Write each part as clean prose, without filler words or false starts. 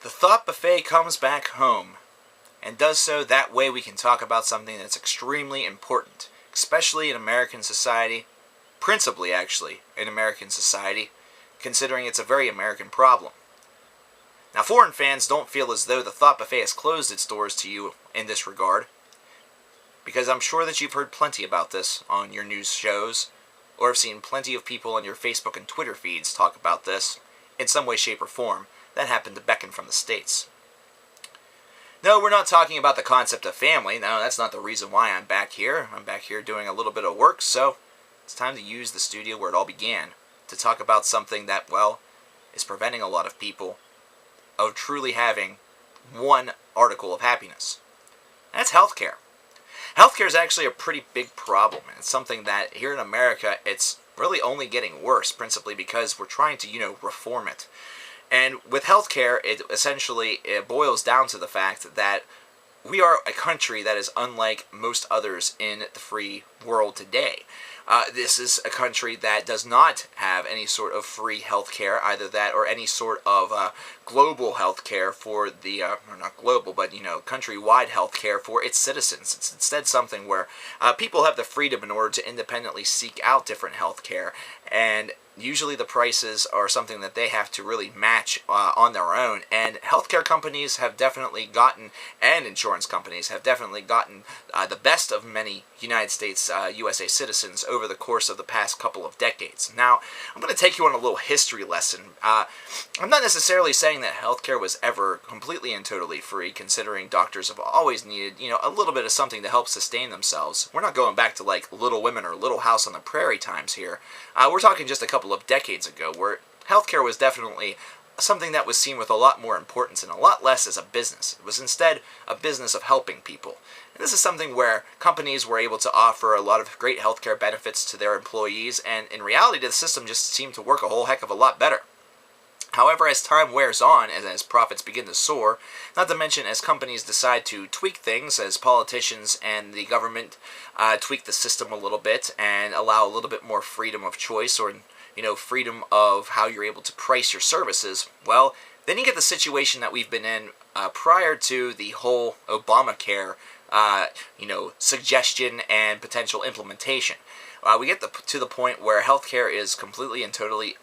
The thought buffet comes back home, and does so that way we can talk about something that's extremely important, especially in American society, principally actually in American society, considering it's a very American problem. Now, foreign fans don't feel as though the thought buffet has closed its doors to you in this regard, because I'm sure that you've heard plenty about this on your news shows, or have seen plenty of people on your Facebook and Twitter feeds talk about this in some way, shape, or form that happen to beckon from the States. No, we're not talking about the concept of family. No, that's not the reason why I'm back here. I'm back here doing a little bit of work, so it's time to use the studio where it all began to talk about something that, well, is preventing a lot of people of truly having one article of happiness. And that's healthcare. Healthcare is actually a pretty big problem, and it's something that here in America, it's really only getting worse, principally because we're trying to, reform it. And with healthcare, it boils down to the fact that we are a country that is unlike most others in the free world today. This is a country that does not have any sort of free healthcare, either that or any sort of global healthcare for the, or not global, but countrywide healthcare for its citizens. It's instead something where people have the freedom in order to independently seek out different healthcare, and usually the prices are something that they have to really match on their own. And healthcare companies have definitely gotten, and insurance companies have definitely gotten the best of many United States, USA citizens over the course of the past couple of decades. Now, I'm going to take you on a little history lesson. I'm not necessarily saying that healthcare was ever completely and totally free, considering doctors have always needed, a little bit of something to help sustain themselves. We're not going back to like Little Women or Little House on the Prairie times here. We're talking just a couple of decades ago, where healthcare was definitely something that was seen with a lot more importance and a lot less as a business. It was instead a business of helping people. And this is something where companies were able to offer a lot of great healthcare benefits to their employees, and in reality the system just seemed to work a whole heck of a lot better. However, as time wears on, and as profits begin to soar, not to mention as companies decide to tweak things, as politicians and the government tweak the system a little bit and allow a little bit more freedom of choice, or freedom of how you're able to price your services, well, then you get the situation that we've been in prior to the whole Obamacare, suggestion and potential implementation. We get to the point where healthcare is completely and totally,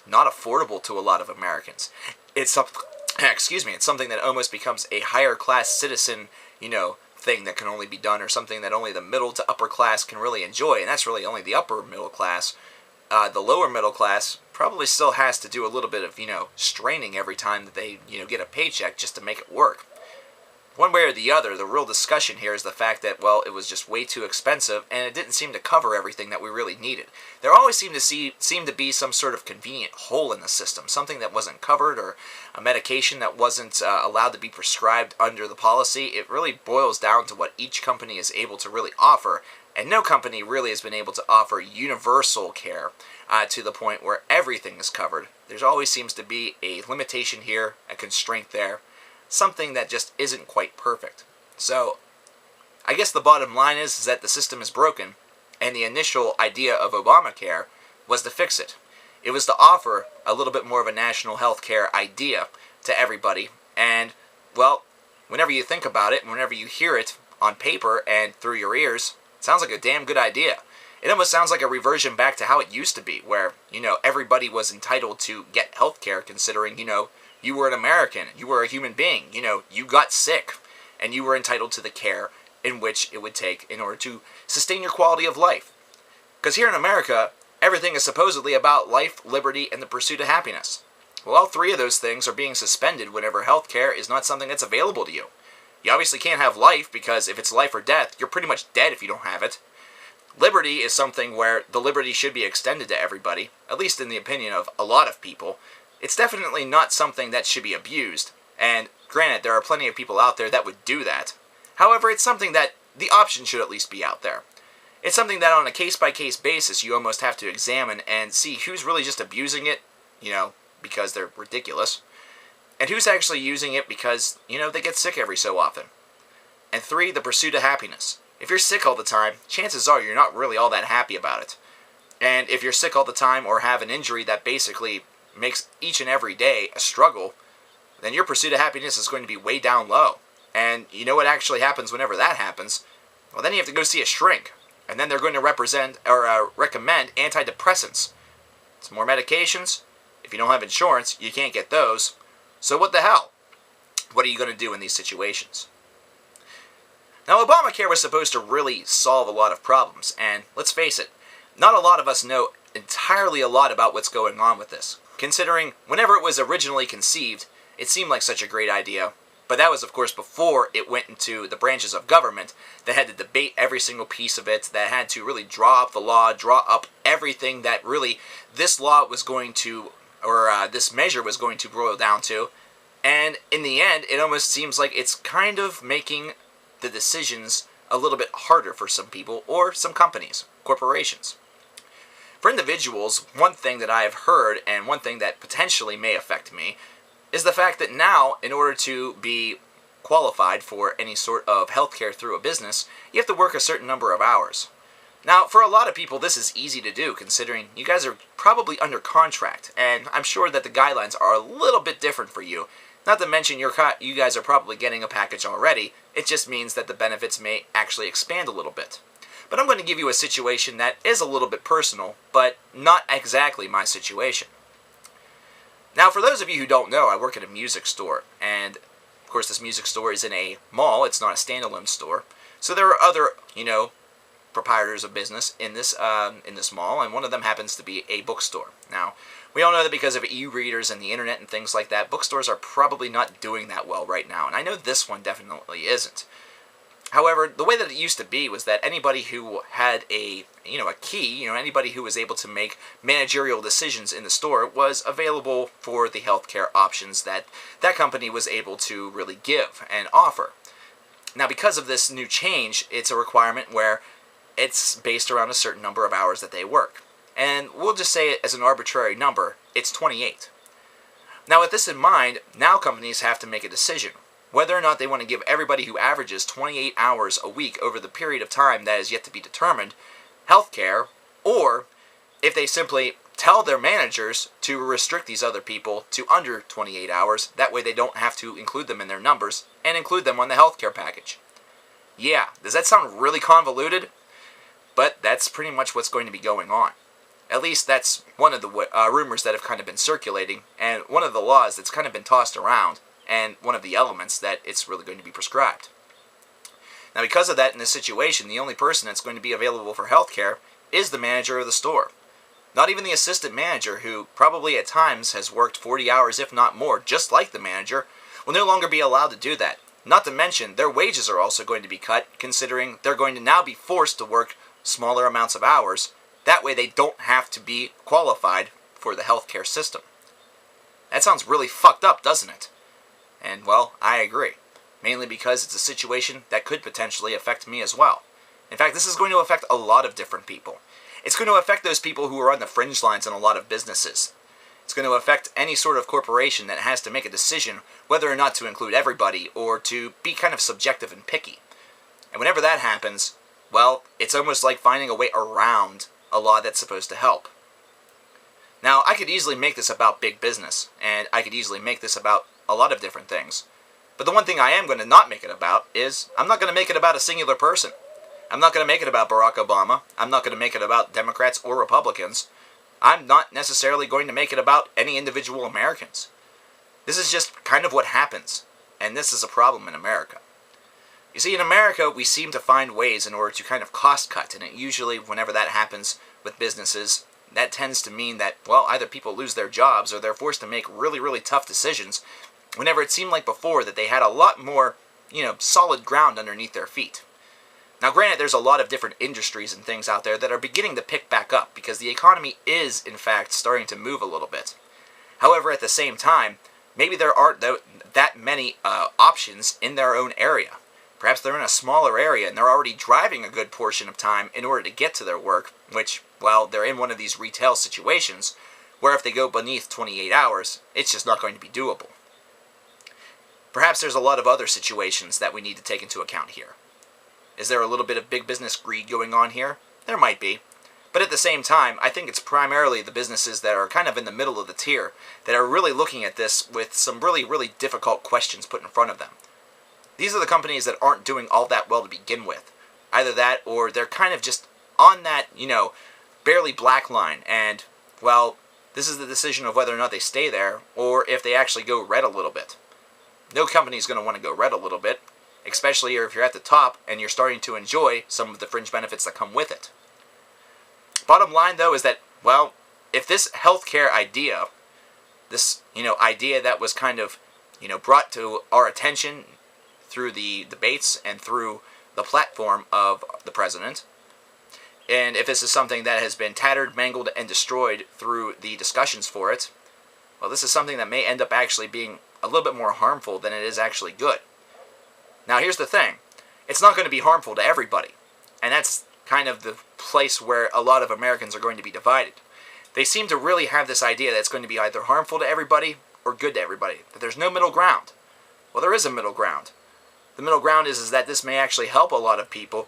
not affordable to a lot of Americans. It's something that almost becomes a higher class citizen, thing that can only be done, or something that only the middle to upper class can really enjoy, and that's really only the upper middle class. The lower middle class probably still has to do a little bit of, straining every time that they, get a paycheck just to make it work. One way or the other, the real discussion here is the fact that, well, it was just way too expensive, and it didn't seem to cover everything that we really needed. There always seemed to be some sort of convenient hole in the system, something that wasn't covered, or a medication that wasn't allowed to be prescribed under the policy. It really boils down to what each company is able to really offer, and no company really has been able to offer universal care to the point where everything is covered. There always seems to be a limitation here, a constraint there, something that just isn't quite perfect. So, I guess the bottom line is that the system is broken, and the initial idea of Obamacare was to fix it. It was to offer a little bit more of a national health care idea to everybody, and, well, whenever you think about it, whenever you hear it on paper and through your ears, it sounds like a damn good idea. It almost sounds like a reversion back to how it used to be, where, everybody was entitled to get health care, considering, you were an American, you were a human being, you got sick, and you were entitled to the care in which it would take in order to sustain your quality of life. Because here in America, everything is supposedly about life, liberty, and the pursuit of happiness. Well, all three of those things are being suspended whenever health care is not something that's available to you. You obviously can't have life, because if it's life or death, you're pretty much dead if you don't have it. Liberty is something where the liberty should be extended to everybody, at least in the opinion of a lot of people. It's definitely not something that should be abused, and granted, there are plenty of people out there that would do that. However, it's something that the option should at least be out there. It's something that on a case-by-case basis you almost have to examine and see who's really just abusing it, because they're ridiculous, and who's actually using it because, they get sick every so often. And 3, the pursuit of happiness. If you're sick all the time, chances are you're not really all that happy about it. And if you're sick all the time or have an injury that basically makes each and every day a struggle, then your pursuit of happiness is going to be way down low. And you know what actually happens whenever that happens? Well, then you have to go see a shrink. And then they're going to recommend antidepressants. It's more medications. If you don't have insurance, you can't get those. So what the hell? What are you going to do in these situations? Now, Obamacare was supposed to really solve a lot of problems, and let's face it, not a lot of us know entirely a lot about what's going on with this, considering whenever it was originally conceived, it seemed like such a great idea, but that was, of course, before it went into the branches of government that had to debate every single piece of it, that had to really draw up the law, draw up everything that really this law was going to, or this measure was going to boil down to, and in the end, it almost seems like it's kind of making the decisions a little bit harder for some people or some companies, corporations. For individuals, one thing that I have heard and one thing that potentially may affect me is the fact that now, in order to be qualified for any sort of healthcare through a business, you have to work a certain number of hours. Now, for a lot of people, this is easy to do, considering you guys are probably under contract, and I'm sure that the guidelines are a little bit different for you. Not to mention you guys are probably getting a package already. It just means that the benefits may actually expand a little bit. But I'm going to give you a situation that is a little bit personal, but not exactly my situation. Now, for those of you who don't know, I work at a music store, and of course this music store is in a mall. It's not a standalone store. So there are other, proprietors of business in this mall, and one of them happens to be a bookstore. Now, we all know that because of e-readers and the internet and things like that, bookstores are probably not doing that well right now, and I know this one definitely isn't. However, the way that it used to be was that anybody who had a key, anybody who was able to make managerial decisions in the store was available for the healthcare options that that company was able to really give and offer. Now, because of this new change, it's a requirement where it's based around a certain number of hours that they work. And we'll just say it as an arbitrary number, it's 28. Now, with this in mind, now companies have to make a decision whether or not they want to give everybody who averages 28 hours a week over the period of time that is yet to be determined healthcare, or if they simply tell their managers to restrict these other people to under 28 hours, that way they don't have to include them in their numbers and include them on the healthcare package. Yeah, does that sound really convoluted? But that's pretty much what's going to be going on. At least that's one of the rumors that have kind of been circulating, and one of the laws that's kind of been tossed around, and one of the elements that it's really going to be prescribed. Now, because of that, in this situation, the only person that's going to be available for healthcare is the manager of the store. Not even the assistant manager, who probably at times has worked 40 hours, if not more, just like the manager, will no longer be allowed to do that. Not to mention, their wages are also going to be cut, considering they're going to now be forced to work smaller amounts of hours. That way they don't have to be qualified for the healthcare system. That sounds really fucked up, doesn't it? And, well, I agree. Mainly because it's a situation that could potentially affect me as well. In fact, this is going to affect a lot of different people. It's going to affect those people who are on the fringe lines in a lot of businesses. It's going to affect any sort of corporation that has to make a decision whether or not to include everybody or to be kind of subjective and picky. And whenever that happens, well, it's almost like finding a way around a law that's supposed to help. Now, I could easily make this about big business, and I could easily make this about a lot of different things. But the one thing I am going to not make it about is, I'm not going to make it about a singular person. I'm not going to make it about Barack Obama. I'm not going to make it about Democrats or Republicans. I'm not necessarily going to make it about any individual Americans. This is just kind of what happens, and this is a problem in America. You see, in America, we seem to find ways in order to kind of cost cut, and it usually, whenever that happens with businesses, that tends to mean that, well, either people lose their jobs or they're forced to make really, really tough decisions, whenever it seemed like before that they had a lot more, solid ground underneath their feet. Now, granted, there's a lot of different industries and things out there that are beginning to pick back up because the economy is, in fact, starting to move a little bit. However, at the same time, maybe there aren't that many options in their own area. Perhaps they're in a smaller area and they're already driving a good portion of time in order to get to their work, which, well, they're in one of these retail situations where if they go beneath 28 hours, it's just not going to be doable. Perhaps there's a lot of other situations that we need to take into account here. Is there a little bit of big business greed going on here? There might be. But at the same time, I think it's primarily the businesses that are kind of in the middle of the tier that are really looking at this with some really, really difficult questions put in front of them. These are the companies that aren't doing all that well to begin with. Either that, or they're kind of just on that, barely black line, and, well, this is the decision of whether or not they stay there, or if they actually go red a little bit. No company's going to want to go red a little bit, especially if you're at the top and you're starting to enjoy some of the fringe benefits that come with it. Bottom line, though, is that, well, if this healthcare idea, this, idea that was kind of, brought to our attention through the debates and through the platform of the president, and if this is something that has been tattered, mangled, and destroyed through the discussions for it, well, this is something that may end up actually being a little bit more harmful than it is actually good. Now, here's the thing. It's not going to be harmful to everybody, and that's kind of the place where a lot of Americans are going to be divided. They seem to really have this idea that it's going to be either harmful to everybody or good to everybody, that there's no middle ground. Well, there is a middle ground. The middle ground is that this may actually help a lot of people,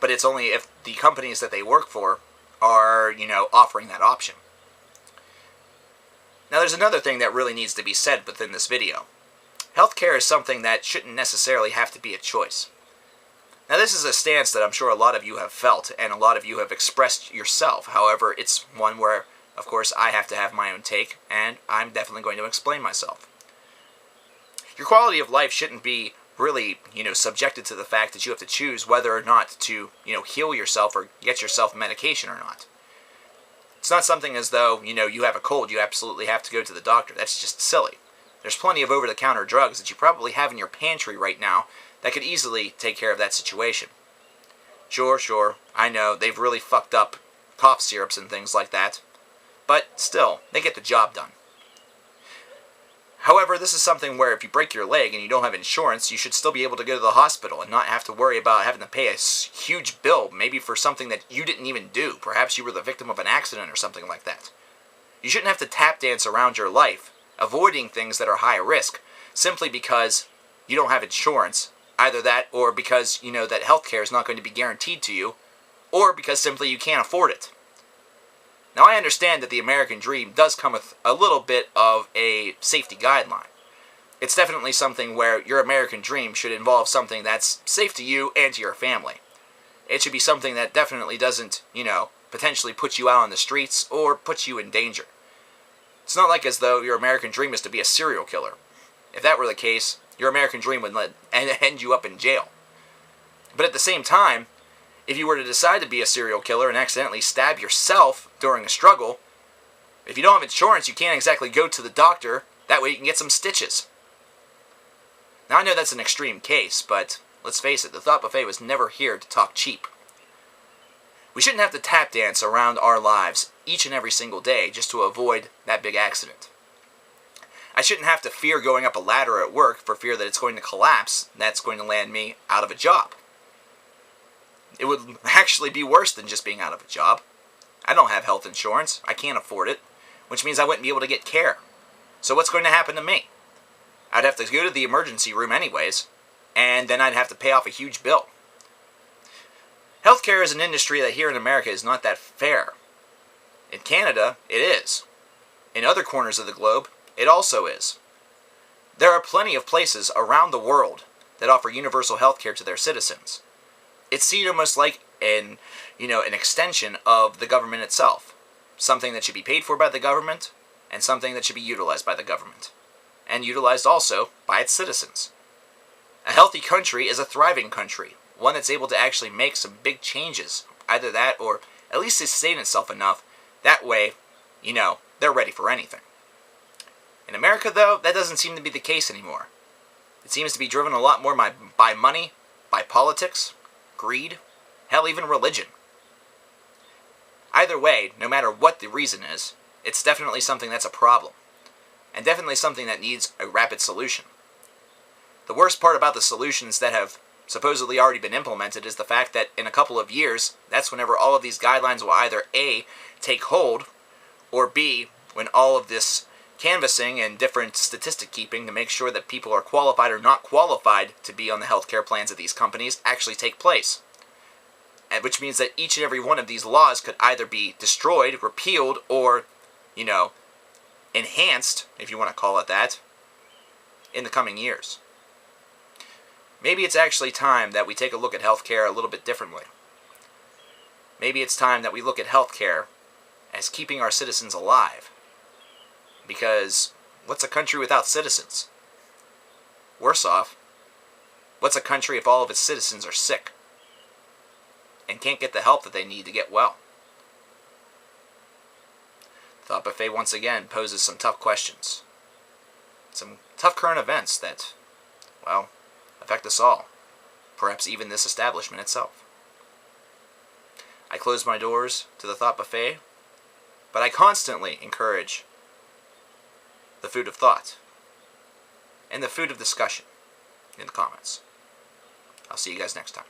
but it's only if the companies that they work for are, offering that option. Now, there's another thing that really needs to be said within this video. Healthcare is something that shouldn't necessarily have to be a choice. Now, this is a stance that I'm sure a lot of you have felt, and a lot of you have expressed yourself. However, it's one where, of course, I have to have my own take, and I'm definitely going to explain myself. Your quality of life shouldn't be really, subjected to the fact that you have to choose whether or not to, heal yourself or get yourself medication or not. It's not something as though, you have a cold, you absolutely have to go to the doctor. That's just silly. There's plenty of over-the-counter drugs that you probably have in your pantry right now that could easily take care of that situation. Sure, I know, they've really fucked up cough syrups and things like that, but still, they get the job done. However, this is something where if you break your leg and you don't have insurance, you should still be able to go to the hospital and not have to worry about having to pay a huge bill, maybe for something that you didn't even do. Perhaps you were the victim of an accident or something like that. You shouldn't have to tap dance around your life, avoiding things that are high risk, simply because you don't have insurance. Either that, or because you know that healthcare is not going to be guaranteed to you, or because simply you can't afford it. Now, I understand that the American dream does come with a little bit of a safety guideline. It's definitely something where your American dream should involve something that's safe to you and to your family. It should be something that definitely doesn't, potentially put you out on the streets or put you in danger. It's not like as though your American dream is to be a serial killer. If that were the case, your American dream would end you up in jail. But at the same time, if you were to decide to be a serial killer and accidentally stab yourself during a struggle, if you don't have insurance, you can't exactly go to the doctor. That way you can get some stitches. Now, I know that's an extreme case, but let's face it, the Thought Buffet was never here to talk cheap. We shouldn't have to tap dance around our lives each and every single day just to avoid that big accident. I shouldn't have to fear going up a ladder at work for fear that it's going to collapse and that's going to land me out of a job. It would actually be worse than just being out of a job. I don't have health insurance. I can't afford it, which means I wouldn't be able to get care. So what's going to happen to me? I'd have to go to the emergency room anyways, and then I'd have to pay off a huge bill. Healthcare is an industry that here in America is not that fair. In Canada, it is. In other corners of the globe, it also is. There are plenty of places around the world that offer universal healthcare to their citizens. It's seen almost like an extension of the government itself. Something that should be paid for by the government, and something that should be utilized by the government. And utilized also by its citizens. A healthy country is a thriving country. One that's able to actually make some big changes. Either that, or at least sustain itself enough. That way, they're ready for anything. In America, though, that doesn't seem to be the case anymore. It seems to be driven a lot more by money, by politics, greed, hell, even religion. Either way, no matter what the reason is, it's definitely something that's a problem. And definitely something that needs a rapid solution. The worst part about the solutions that have supposedly already been implemented is the fact that in a couple of years, that's whenever all of these guidelines will either A, take hold, or B, when all of this canvassing and different statistic keeping to make sure that people are qualified or not qualified to be on the healthcare plans of these companies actually take place. which means that each and every one of these laws could either be destroyed, repealed, or, enhanced, if you want to call it that, in the coming years. Maybe it's actually time that we take a look at healthcare a little bit differently. Maybe it's time that we look at healthcare as keeping our citizens alive. Because what's a country without citizens? Worse off, what's a country if all of its citizens are sick and can't get the help that they need to get well? Thought Buffet once again poses some tough questions. Some tough current events that, well, affect us all. Perhaps even this establishment itself. I close my doors to the Thought Buffet, but I constantly encourage the food of thought and the food of discussion in the comments. I'll see you guys next time.